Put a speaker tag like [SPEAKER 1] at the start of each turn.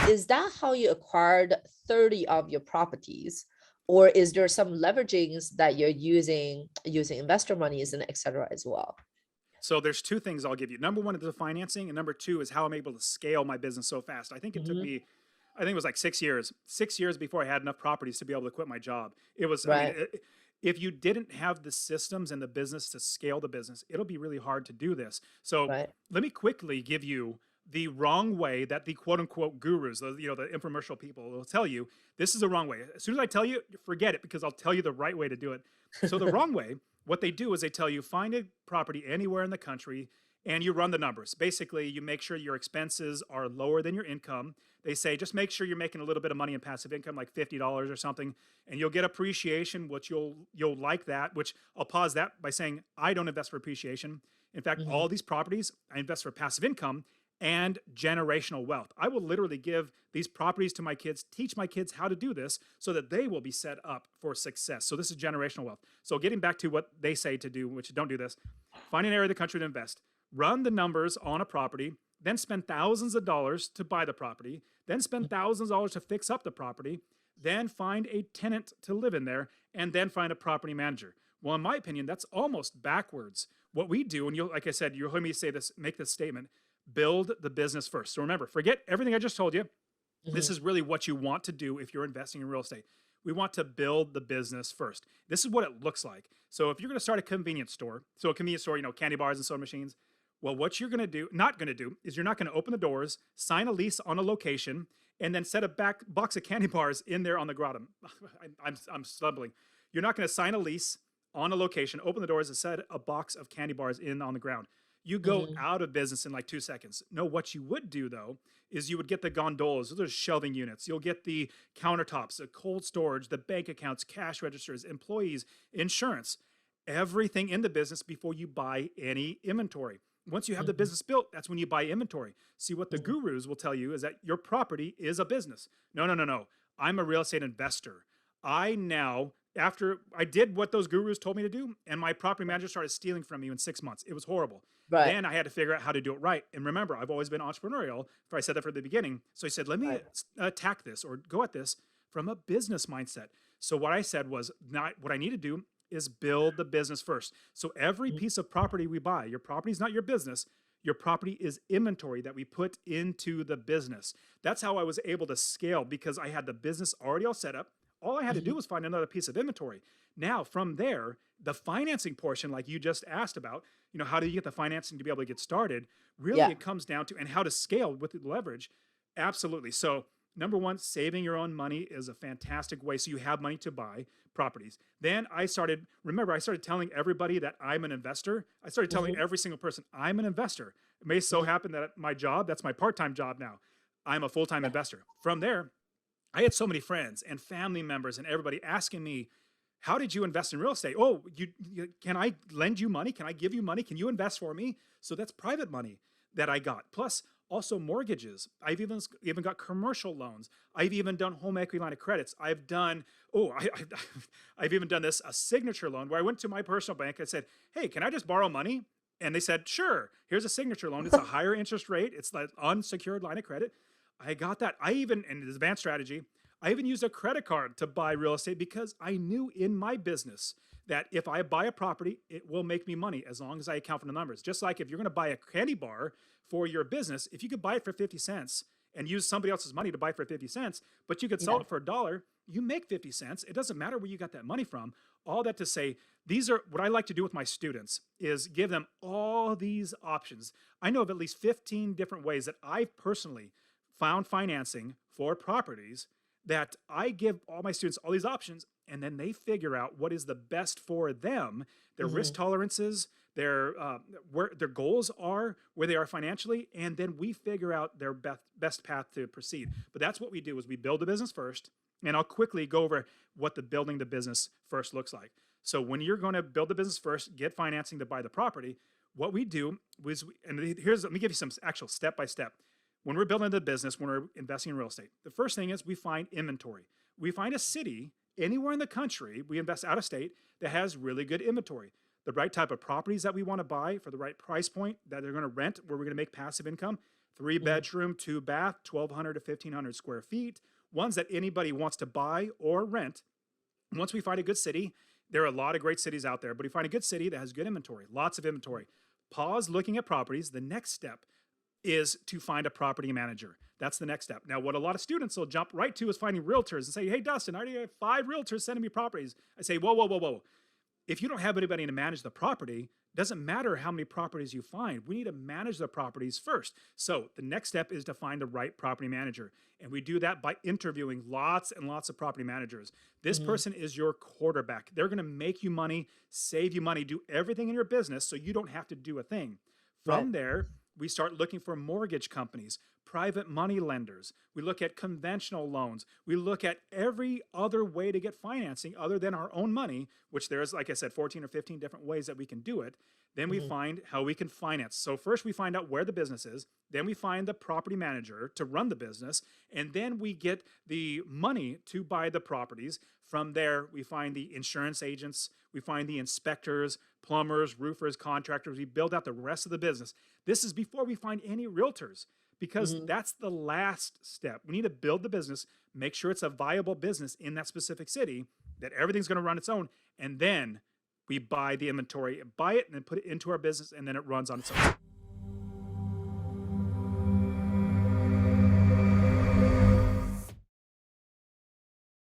[SPEAKER 1] is that how you acquired 30 of your properties? Or is there some leveragings that you're using investor monies and et cetera as well?
[SPEAKER 2] So there's two things I'll give you. Number one is the financing, and number two is how I'm able to scale my business so fast. I think it took
[SPEAKER 1] Hmm.
[SPEAKER 2] me, I think it was like 6 years, 6 years before I had enough properties to be able to quit my job. It was, I mean,
[SPEAKER 1] Right.
[SPEAKER 2] if you didn't have the systems and the business to scale the business, it'll be really hard to do this. So
[SPEAKER 1] Right.
[SPEAKER 2] let me quickly give you the wrong way that the quote unquote gurus, the infomercial people will tell you this is the wrong way. As soon as I tell you, forget it because I'll tell you the right way to do it. So the wrong way, what they do is they tell you find a property anywhere in the country and you run the numbers. Basically, you make sure your expenses are lower than your income. They say just make sure you're making a little bit of money in passive income, like $50 or something, and you'll get appreciation, which you'll like that. Which I'll pause that by saying I don't invest for appreciation. In fact,
[SPEAKER 1] Hmm.
[SPEAKER 2] all these properties I invest for passive income and generational wealth. I will literally give these properties to my kids, teach my kids how to do this so that they will be set up for success. So this is generational wealth. So getting back to what they say to do, which don't do this, find an area of the country to invest, run the numbers on a property, then spend thousands of dollars to buy the property, then spend thousands of dollars to fix up the property, then find a tenant to live in there, and then find a property manager. Well, in my opinion, that's almost backwards. What we do, and you'll, like I said, you'll hear me say this, make this statement, build the business first. So remember, forget everything I just told you. This
[SPEAKER 1] Hmm.
[SPEAKER 2] is really what you want to do if you're investing in real estate. We want to build the business first. This is what it looks like. So if you're going to start a convenience store, so a convenience store, candy bars and soda machines, well, what you're going to do, not going to do, is you're not going to open the doors, sign a lease on a location, and then set a back box of candy bars in there on the ground. I'm stumbling. You're not going to sign a lease on a location, open the doors, and set a box of candy bars in on the ground. You go
[SPEAKER 1] Hmm.
[SPEAKER 2] out of business in like 2 seconds. No, what you would do though is you would get the gondolas, those are shelving units. You'll get the countertops, the cold storage, the bank accounts, cash registers, employees, insurance, everything in the business before you buy any inventory. Once you have the
[SPEAKER 1] Hmm.
[SPEAKER 2] business built, that's when you buy inventory. See, what the
[SPEAKER 1] Hmm.
[SPEAKER 2] gurus will tell you is that your property is a business. No, no, no, no. I'm a real estate investor. I now, after I did what those gurus told me to do, and my property manager started stealing from me in 6 months. It was horrible.
[SPEAKER 1] Right.
[SPEAKER 2] Then I had to figure out how to do it right. And remember, I've always been entrepreneurial. If I said that from the beginning. So I said, let me
[SPEAKER 1] Right.
[SPEAKER 2] attack this or go at this from a business mindset. So what I said was, not what I need to do is build the business first. So every piece of property we buy, your property is not your business. Your property is inventory that we put into the business. That's how I was able to scale because I had the business already all set up. All I had to do
[SPEAKER 1] Hmm.
[SPEAKER 2] was find another piece of inventory. Now, from there, the financing portion, like you just asked about, how do you get the financing to be able to get started? Really,
[SPEAKER 1] Yeah.
[SPEAKER 2] it comes down to, and how to scale with the leverage. Absolutely. So, number one, saving your own money is a fantastic way. So you have money to buy properties. Then remember, I started telling everybody that I'm an investor. I started telling
[SPEAKER 1] Hmm.
[SPEAKER 2] every single person I'm an investor. It may so happen that my job, that's my part time job now, I'm a full time
[SPEAKER 1] Yeah.
[SPEAKER 2] investor. From there, I had so many friends and family members and everybody asking me, "How did you invest in real estate? Oh, can I lend you money? Can I give you money? Can you invest for me?" So that's private money that I got. Plus, also mortgages. I've even got commercial loans. I've even done home equity line of credits. I've done I've even done this a signature loan where I went to my personal bank. I said, "Hey, can I just borrow money?" And they said, "Sure. Here's a signature loan. It's a higher interest rate. It's like unsecured line of credit." I got that. I even, in the advanced strategy, I even used a credit card to buy real estate because I knew in my business that if I buy a property, it will make me money as long as I account for the numbers. Just like if you're going to buy a candy bar for your business, if you could buy it for 50 cents and use somebody else's money to buy it for 50 cents, but you could sell
[SPEAKER 1] Yeah.
[SPEAKER 2] it for $1, you make 50 cents. It doesn't matter where you got that money from. All that to say, these are what I like to do with my students is give them all these options. I know of at least 15 different ways that I've personally found financing for properties that I give all my students all these options and then they figure out what is the best for them, their risk
[SPEAKER 1] Hmm.
[SPEAKER 2] tolerances, where their goals are, where they are financially, and then we figure out their best path to proceed. But that's what we do is we build the business first, and I'll quickly go over what the building the business first looks like. So when you're going to build the business first, get financing to buy the property, what we do is, let me give you some actual step by step. When we're building the business, when we're investing in real estate, the first thing is we find inventory. We find a city anywhere in the country, we invest out of state, that has really good inventory. The right type of properties that we want to buy for the right price point that they're going to rent, where we're going to make passive income. three
[SPEAKER 1] Mhm.
[SPEAKER 2] bedroom, two bath, 1,200 to 1,500 square feet, ones that anybody wants to buy or rent. Once we find a good city, there are a lot of great cities out there, but we find a good city that has good inventory, lots of inventory. Pause looking at properties. The next step is to find a property manager. That's the next step. Now, what a lot of students will jump right to is finding realtors and say, hey, Dustin, I already have 5 realtors sending me properties. I say, whoa, whoa, whoa, whoa. If you don't have anybody to manage the property, doesn't matter how many properties you find. We need to manage the properties first. So the next step is to find the right property manager. And we do that by interviewing lots and lots of property managers. This
[SPEAKER 1] Mhm.
[SPEAKER 2] person is your quarterback. They're going to make you money, save you money, do everything in your business so you don't have to do a thing.
[SPEAKER 1] Right.
[SPEAKER 2] From there, we start looking for mortgage companies, private money lenders. We look at conventional loans. We look at every other way to get financing other than our own money, which there's, like I said, 14 or 15 different ways that we can do it. Then we
[SPEAKER 1] Mhm.
[SPEAKER 2] find how we can finance. So first we find out where the business is, then we find the property manager to run the business, and then we get the money to buy the properties. From there, we find the insurance agents, we find the inspectors, plumbers, roofers, contractors. We build out the rest of the business. This is before we find any realtors because
[SPEAKER 1] Mhm.
[SPEAKER 2] that's the last step. We need to build the business, make sure it's a viable business in that specific city, that everything's going to run its own, and then we buy the inventory, buy it, and then put it into our business, and then it runs on its own.